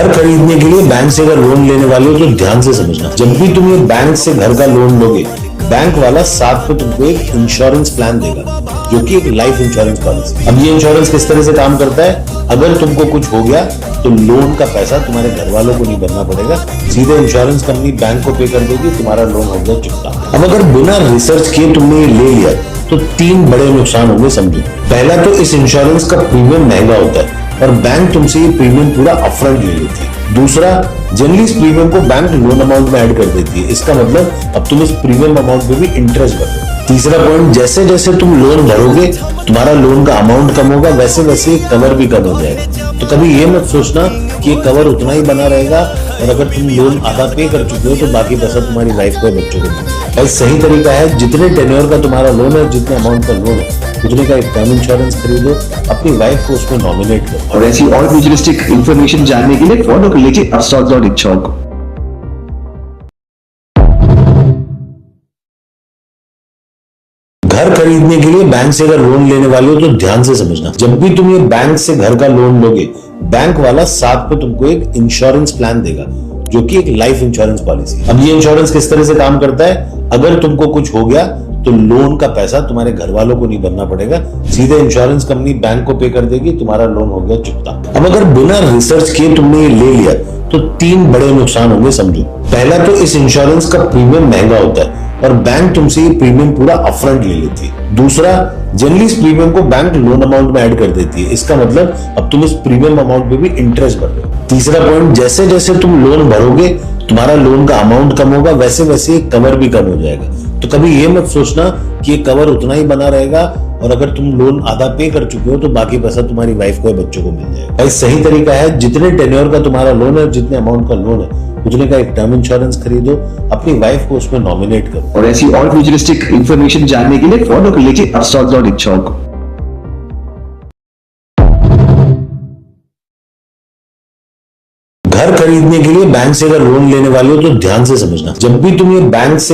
घर खरीदने के लिए बैंक से अगर लोन लेने वाले हो तो ध्यान से समझना। जब भी तुम ये बैंक से घर का लोन लोगे, बैंक वाला साथ में तुमको एक इंश्योरेंस प्लान देगा, जो कि एक लाइफ इंश्योरेंस पॉलिसी। अब ये इंश्योरेंस किस तरह से काम करता है, अगर तुमको कुछ हो गया तो लोन का पैसा तुम्हारे घर वालों को नहीं भरना पड़ेगा, सीधे इंश्योरेंस कंपनी बैंक को पे कर देगी, तुम्हारा लोन हो गया चुकता। अब अगर बिना रिसर्च किए तुमने ये ले लिया तो 3 बड़े नुकसान होंगे, समझो। पहला तो इस इंश्योरेंस का प्रीमियम महंगा होता है और बैंक तुमसे ये प्रीमियम पूरा अपफ्रंट ले लेती है। दूसरा, जनरली इस प्रीमियम को बैंक लोन अमाउंट में ऐड कर देती है, इसका मतलब अब तुम इस प्रीमियम अमाउंट पे भी इंटरेस्ट भर रहे हो। तीसरा पॉइंट, जैसे जैसे तुम लोन भरोगे तुम्हारा लोन का अमाउंट कम होगा, वैसे वैसे कवर भी कम हो जाएगा। तो कभी ये मत सोचना कि ये कवर उतना ही बना रहेगा और अगर तुम लोन आधा पे कर चुके हो तो बाकी पैसा तुम्हारी वाइफ को बच्चों को मिलेगा। सही तरीका है, जितने टेन्योर का तुम्हारा लोन है, जितने अमाउंट का लोन है, उतने का एक टर्म इंश्योरेंस खरीदो, अपनी वाइफ को उसमें नॉमिनेट करो। और ऐसी और फ्यूचरिस्टिक इंफॉर्मेशन जानने के लिए फॉलो कर लीजिए upstock.ins को। घर खरीदने के लिए बैंक से अगर लोन लेने वाले हो तो ध्यान से समझना। जब भी तुम ये बैंक से घर का लोन लोगे, बैंक वाला साथ में तुमको एक इंश्योरेंस प्लान देगा, जो कि एक लाइफ इंश्योरेंस पॉलिसी। अब ये इंश्योरेंस किस तरह से काम करता है, अगर तुमको कुछ हो गया तो लोन का पैसा तुम्हारे घर वालों को नहीं भरना पड़ेगा, सीधे इंश्योरेंस कंपनी बैंक को पे कर देगी, तुम्हारा लोन हो गया चुकता। अब अगर बिना रिसर्च किए तुमने ये ले लिया तो 3 बड़े नुकसान होंगे, समझो। पहला तो इस इंश्योरेंस का प्रीमियम महंगा होता है और बैंक तुमसे ये प्रीमियम पूरा अपफ्रंट ले लेती है। दूसरा, जनरली इस प्रीमियम को बैंक लोन अमाउंट में ऐड कर देती है, इसका मतलब अब तुम इस प्रीमियम अमाउंट पे भी इंटरेस्ट भर रहे हो। तीसरा पॉइंट, जैसे जैसे तुम लोन भरोगे तुम्हारा लोन का अमाउंट कम होगा, वैसे वैसे कवर भी कम हो जाएगा। तो कभी ये मत सोचना कि ये कवर उतना ही बना रहेगा और अगर तुम लोन आधा पे कर चुके हो तो बाकी पैसा तुम्हारी वाइफ को या बच्चों को मिल जाएगा। सही तरीका है, जितने टेन्योर का तुम्हारा लोन है, जितने अमाउंट का लोन है, उतने का एक टर्म इंश्योरेंस खरीदो, अपनी वाइफ को उसमें नॉमिनेट करो। और ऐसी और फ्यूचरिस्टिक इंफॉर्मेशन जानने के लिए फॉलो कर लीजिए upstock.ins को। घर खरीदने के लिए बैंक से अगर लोन लेने वाले हो तो ध्यान से समझना। जब भी तुम ये बैंक से